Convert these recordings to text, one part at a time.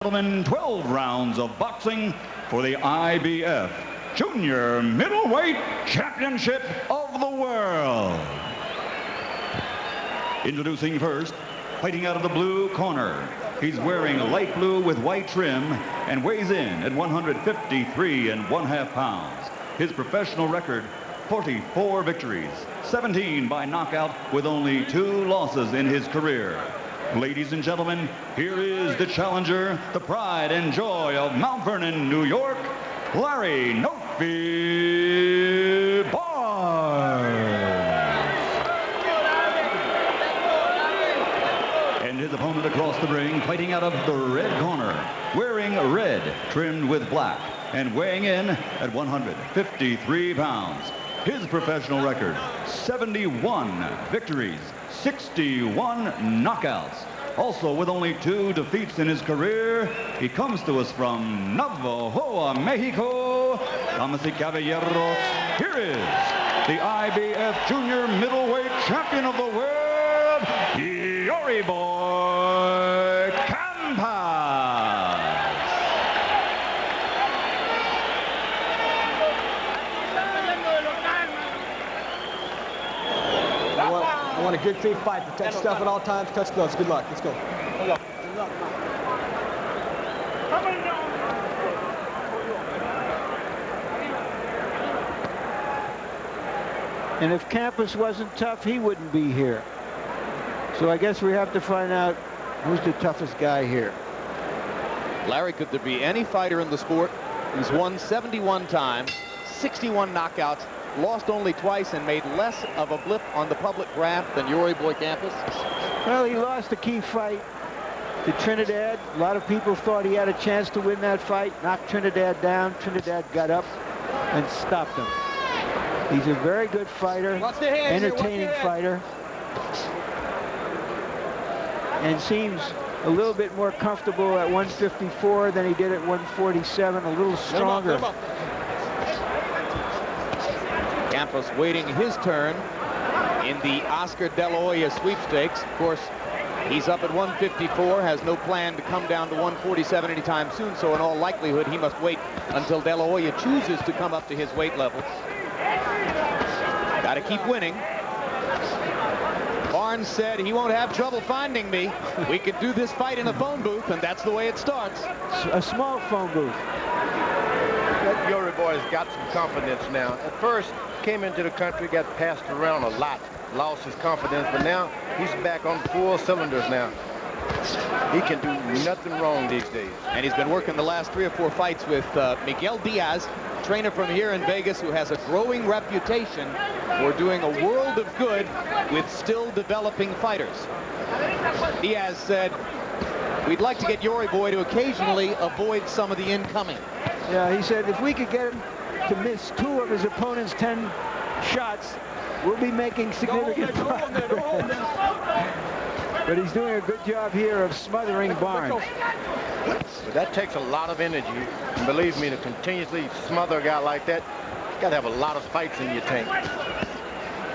gentlemen, 12 rounds of boxing for the IBF Junior Middleweight Championship of the World. Introducing first, fighting out of the blue corner. He's wearing light blue with white trim and weighs in at 153½ pounds. His professional record, 44 victories, 17 by knockout with only 2 losses in his career. Ladies and gentlemen, here is the challenger, the pride and joy of Mount Vernon, New York, Larry "Nofi" Barnes. And his opponent across the ring, fighting out of the red corner, wearing red trimmed with black and weighing in at 153 pounds. His professional record, 71 victories, 61 knockouts. Also with only 2 defeats in his career, he comes to us from Navajo, Mexico. Damas y caballeros, here is the IBF Junior Middleweight Champion of the World, Yori Boy Campas. I want a good, clean fight. Protect stuff at all times. Touch gloves. Good luck. Let's go. Good luck. And if Campas wasn't tough, he wouldn't be here. So I guess we have to find out who's the toughest guy here. Larry, could there be any fighter in the sport who's won 71 times, 61 knockouts, lost only twice, and made less of a blip on the public graph than Yori Boy Campas? Well, he lost a key fight to Trinidad. A lot of people thought he had a chance to win that fight, knocked Trinidad down. Trinidad got up and stopped him. He's a very good fighter, entertaining fighter, and seems a little bit more comfortable at 154 than he did at 147, a little stronger. Campas waiting his turn in the Oscar De La Hoya sweepstakes. Of course, he's up at 154, has no plan to come down to 147 anytime soon, so in all likelihood he must wait until De La Hoya chooses to come up to his weight level. Got to keep winning. Barnes said he won't have trouble finding me. We could do this fight in a phone booth, and that's the way it starts. A small phone booth. That Yori Boy's got some confidence now. At first, came into the country, got passed around a lot, lost his confidence, but now he's back on full cylinders now. He can do nothing wrong these days. And he's been working the last 3 or 4 fights with Miguel Diaz, trainer from here in Vegas, who has a growing reputation for doing a world of good with still developing fighters. Diaz said, we'd like to get Yori Boy to occasionally avoid some of the incoming. Yeah, he said if we could get him to miss 2 of his opponent's 10 shots, we'll be making significant progress. But he's doing a good job here of smothering Barnes. But that takes a lot of energy. And believe me, to continuously smother a guy like that, you got to have a lot of fights in your tank.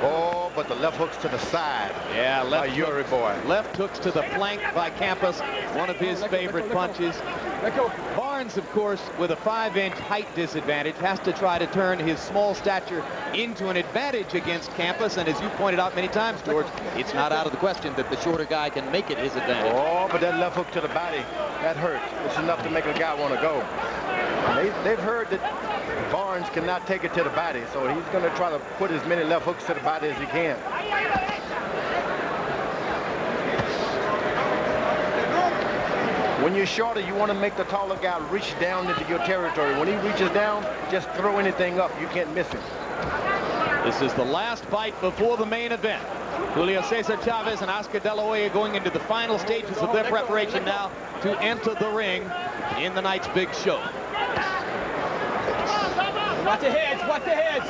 Oh, but the left hooks to the side. Yeah, left by Yori Boy. Left hooks to the flank by Campas, one of his favorite punches. Barnes, of course, with a 5-inch height disadvantage, has to try to turn his small stature into an advantage against Campas. And as you pointed out many times, George, it's not out of the question that the shorter guy can make it his advantage. Oh, but that left hook to the body, that hurts. It's enough to make a guy want to go. They've heard that Barnes cannot take it to the body, so he's going to try to put as many left hooks to the body as he can. When you're shorter, you want to make the taller guy reach down into your territory. When he reaches down, just throw anything up. You can't miss him. This is the last fight before the main event. Julio Cesar Chavez and Oscar De La Hoya going into the final stages of their preparation now to enter the ring in the night's big show. Watch the heads. Watch the heads.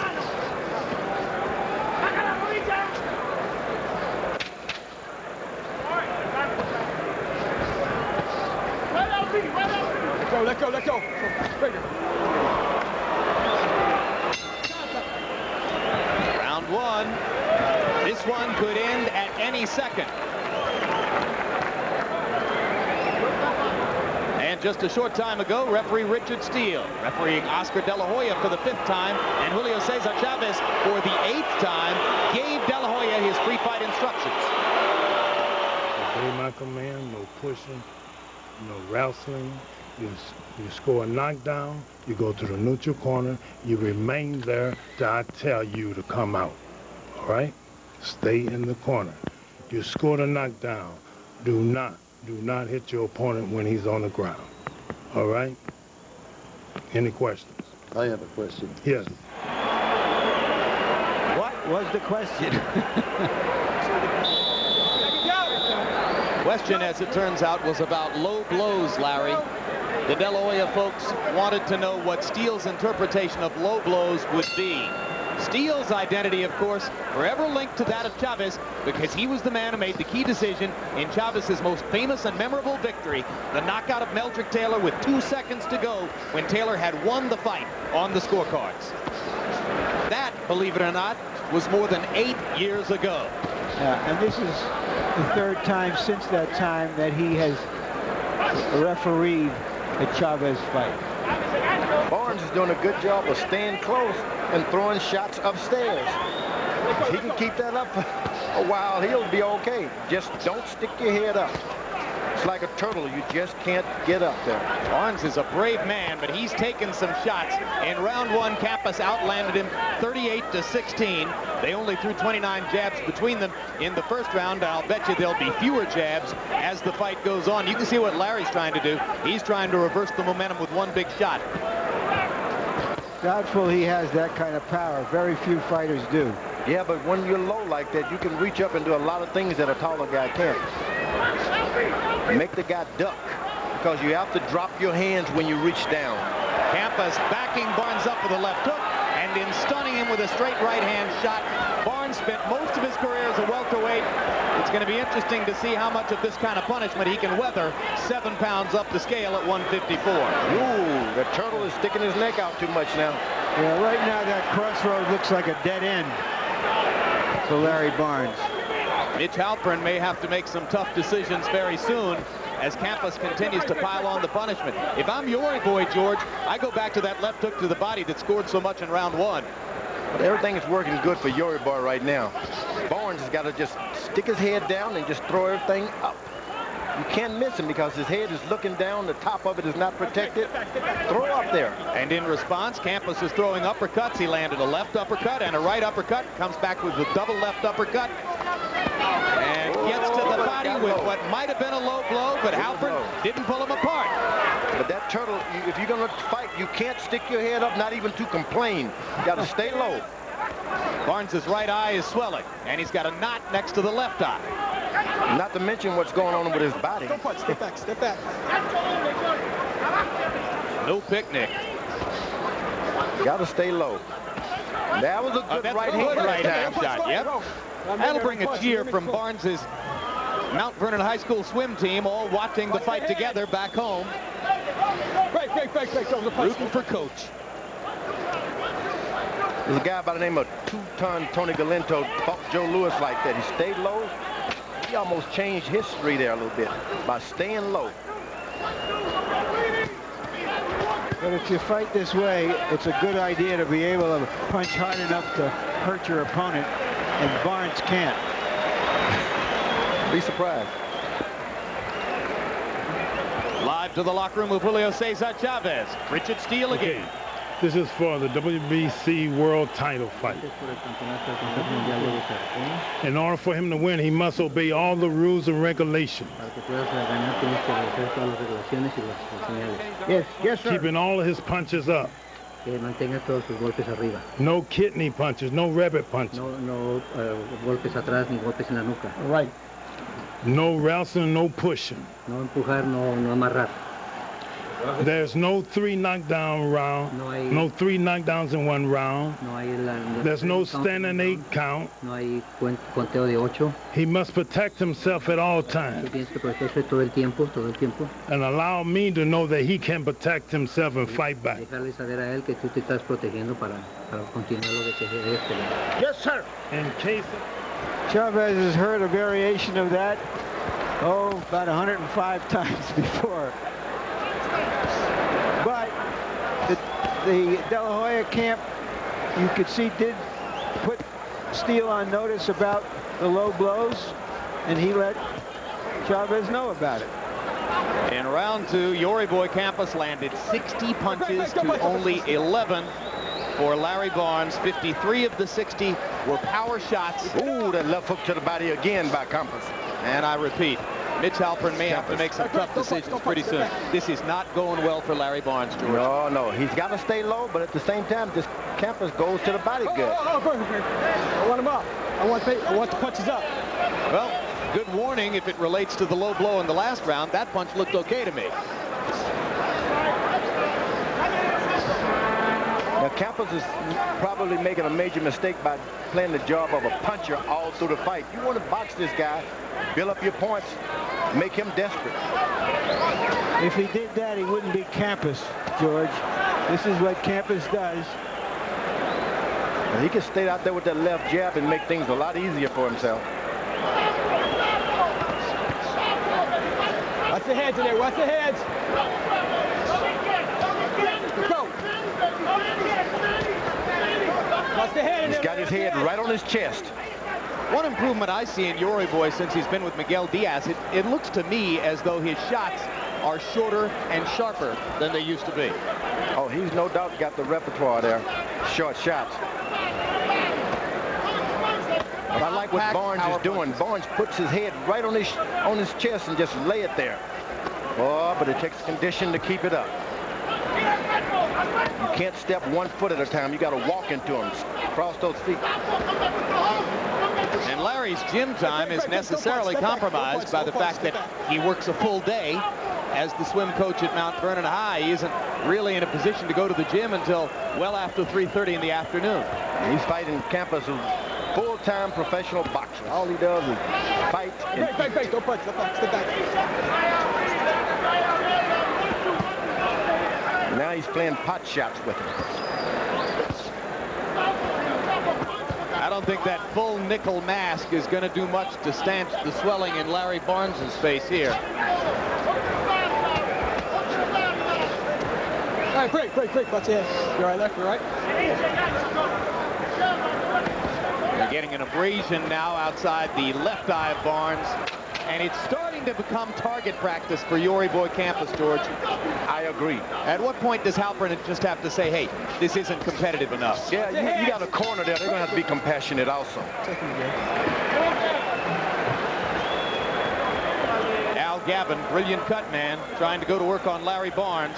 Let go. Round 1. This one could end at any second. And just a short time ago, referee Richard Steele, refereeing Oscar De La Hoya for the 5th time, and Julio Cesar Chavez for the 8th time, gave De La Hoya his pre-fight instructions. Obey my command, no pushing, no wrestling. You score a knockdown, you go to the neutral corner, you remain there till I tell you to come out, all right? Stay in the corner. You score the knockdown, do not hit your opponent when he's on the ground, all right? Any questions? I have a question. Yes. What was the question? Question, as it turns out, was about low blows, Larry. The De La Hoya folks wanted to know what Steele's interpretation of low blows would be. Steele's identity, of course, forever linked to that of Chavez, because he was the man who made the key decision in Chavez's most famous and memorable victory, the knockout of Meldrick Taylor with 2 seconds to go when Taylor had won the fight on the scorecards. That, believe it or not, was more than 8 years ago. Yeah, and this is the 3rd time since that time that he has refereed a Chavez fight. Barnes is doing a good job of staying close and throwing shots upstairs. If he can keep that up for a while, he'll be okay. Just don't stick your head up. It's like a turtle. You just can't get up there. Barnes is a brave man, but he's taken some shots. In round 1, Campas outlanded him 38-16. They only threw 29 jabs between them in the first round. I'll bet you there'll be fewer jabs as the fight goes on. You can see what Larry's trying to do. He's trying to reverse the momentum with one big shot. Doubtful he has that kind of power. Very few fighters do. Yeah, but when you're low like that, you can reach up and do a lot of things that a taller guy can't. Make the guy duck, because you have to drop your hands when you reach down. Campas backing Barnes up with a left hook, and in stunning him with a straight right-hand shot. Barnes spent most of his career as a welterweight. It's going to be interesting to see how much of this kind of punishment he can weather 7 pounds up the scale at 154. Ooh, the turtle is sticking his neck out too much now. Yeah, right now that crossroad looks like a dead end for Larry Barnes. Mitch Halpern may have to make some tough decisions very soon as Campas continues to pile on the punishment. If I'm Yori Boy, George, I go back to that left hook to the body that scored so much in round 1. But everything is working good for Yori Boy right now. Barnes has got to just stick his head down and just throw everything up. You can't miss him because his head is looking down. The top of it is not protected. Throw up there. And in response, Campas is throwing uppercuts. He landed a left uppercut and a right uppercut. Comes back with a double left uppercut. And gets to the body with what might have been a low blow, but Halpern didn't pull him apart. But that turtle, if you're going to fight, you can't stick your head up, not even to complain. You got to stay low. Barnes's right eye is swelling, and he's got a knot next to the left eye. Not to mention what's going on with his body. Don't punch. Step back. Step back. No picnic. Got to stay low. That was a good right-hand shot. Yep. That'll bring a cheer from Barnes's Mount Vernon High School swim team, all watching the fight together back home. Break. Rooting for Coach. There's a guy by the name of 2-ton Tony Galento fought Joe Louis like that. He stayed low. He almost changed history there a little bit by staying low. But if you fight this way, it's a good idea to be able to punch hard enough to hurt your opponent, and Barnes can't. Be surprised. Live to the locker room of Julio Cesar Chavez. Richard Steele again. This is for the WBC World Title fight. In order for him to win, he must obey all the rules and regulations. Yes, sir. Keeping all of his punches up. No kidney punches, no rabbit punches. Golpes atrás ni golpes en la nuca. Right. No wrestling, no pushing. No empujar, no amarrar. There's no 3 knockdown round. No 3 knockdowns in 1 round. There's no standing 8 count. No hay conteo de 8. He must protect himself at all times. Tienes que protegerse todo el tiempo. And allow me to know that he can protect himself and fight back. Dejarle saber a él que tú te estás protegiendo para continuar lo que quieres pelear. Yes, sir. In case Chavez has heard a variation of that, about 105 times before. the De La Hoya camp, you could see, did put Steele on notice about the low blows, and he let Chavez know about it. In round 2, Yori Boy Campas landed 60 punches to only 11 for Larry Barnes. 53 of the 60 were power shots. Ooh, that left hook to the body again by Campas. And I repeat, Mitch Halpern may have to make some tough decisions pretty soon. This is not going well for Larry Barnes, George. No, he's got to stay low, but at the same time, this Campas goes to the body good. I want him up. I want the punches up. Well, good warning if it relates to the low blow in the last round. That punch looked okay to me. Now, Campas is probably making a major mistake by playing the job of a puncher all through the fight. You want to box this guy, build up your points, make him desperate. If he did that, he wouldn't be Campas, George. This is what Campas does. And he can stay out there with that left jab and make things a lot easier for himself. Watch the heads in there. Watch the heads. Go. Watch the head in there. He's got his head right on his chest. One improvement I see in Yori Boy since he's been with Miguel Diaz, it looks to me as though his shots are shorter and sharper than they used to be. Oh, he's no doubt got the repertoire there. Short shots. But I like what Barnes is doing. Barnes puts his head right on his chest and just lay it there. Oh, but it takes condition to keep it up. You can't step 1 foot at a time. You got to walk into him, cross those feet. And Larry's gym time is necessarily compromised by the fact that he works a full day as the swim coach at Mount Vernon High. He isn't really in a position to go to the gym until well after 3:30 in the afternoon. He's fighting Campas, who's full-time professional boxer. All he does is fight and eat. Don't punch. Step back. Now he's playing pot shots with him. I don't think that full nickel mask is going to do much to stanch the swelling in Larry Barnes' face here. All right, break. Watch your head. You're right, left. You're right. They're getting an abrasion now outside the left eye of Barnes. And it's starting to become target practice for Yori Boy Campas, George. I agree. At what point does Halpern just have to say, hey, this isn't competitive enough? Yeah, you got a corner there. They're going to have to be compassionate also. Al Gavin, brilliant cut man, trying to go to work on Larry Barnes.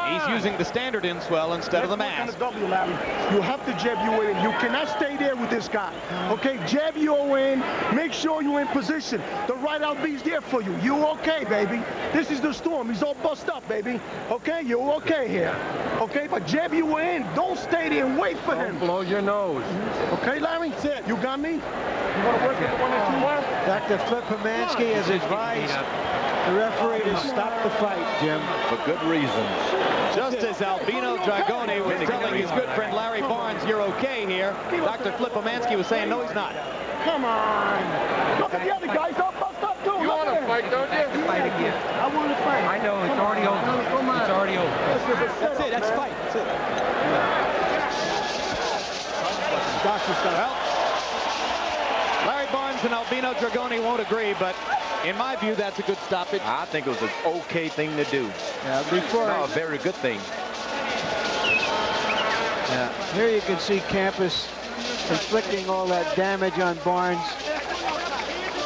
He's using the standard in-swell instead of the mask. You have to jab you in. You cannot stay there with this guy. Okay, jab you in. Make sure you're in position. The right LB's there for you. You okay, baby? This is the storm. He's all bust up, baby. Okay, you're okay here. Okay, but jab you in. Don't stay there and wait for him. Blow your nose. Okay, Larry? You got me? You want to work with the 1 and 2 1? Dr. Flip Pomansky has advised the referee to stop the fight, Jim. For good reasons. Just as Albino Dragoni was telling his good friend Larry Barnes, you're okay here, Dr. Flip Pomansky was saying, no, he's not. Come on. Look at the other guys. Don't bust up, too. You want to fight, don't you? Fight again. I want to fight. I know, it's already over. Come on. It's already over. That's it. That's fight. That's it. Doctor's got Well, Larry Barnes and Albino Dragoni won't agree, but in my view, that's a good stoppage. I think it was an okay thing to do. Yeah, before No, a very good thing. Yeah, here you can see Campas inflicting all that damage on Barnes.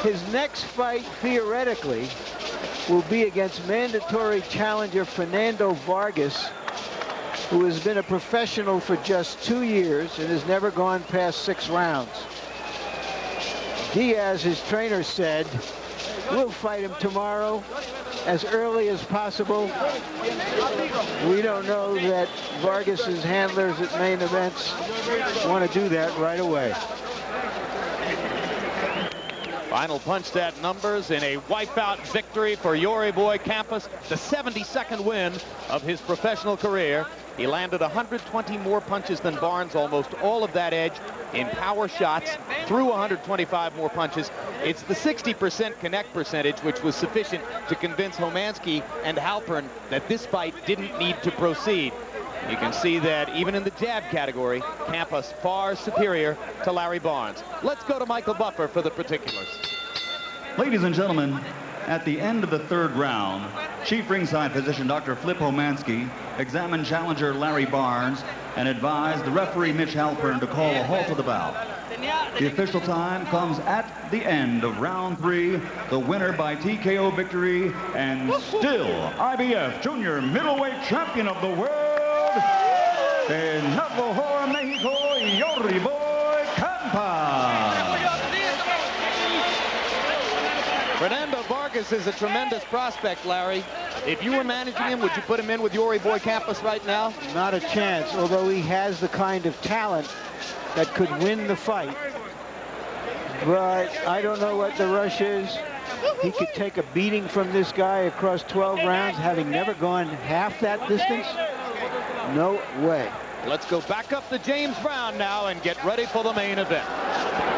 His next fight, theoretically, will be against mandatory challenger Fernando Vargas, who has been a professional for just 2 years and has never gone past 6 rounds. Diaz, his trainer, said, we'll fight him tomorrow as early as possible. We don't know that Vargas's handlers at main events want to do that right away. Final punch stat numbers in a wipeout victory for Yori Boy Campas, the 72nd win of his professional career. He landed 120 more punches than Barnes, almost all of that edge in power shots, threw 125 more punches, It's the 60% connect percentage which was sufficient to convince Homansky and Halpern that this fight didn't need to proceed. You can see that even in the jab category, Campas far superior to Larry Barnes. Let's go to Michael Buffer for the particulars. Ladies and gentlemen, at the end of the third round, Chief Ringside Physician Dr. Flip Homansky examined challenger Larry Barnes and advised the referee Mitch Halpern to call a halt to the bout. The official time comes at the end of round 3, the winner by TKO victory and still IBF Junior Middleweight Champion of the World, in Navajo, Mexico, Yori Boy Campas. Fernando Vargas is a tremendous prospect, Larry. If you were managing him, would you put him in with Yori Boy Campas right now? Not a chance, although he has the kind of talent that could win the fight. But I don't know what the rush is. He could take a beating from this guy across 12 rounds, having never gone half that distance. No way. Let's go back up to James Brown now and get ready for the main event.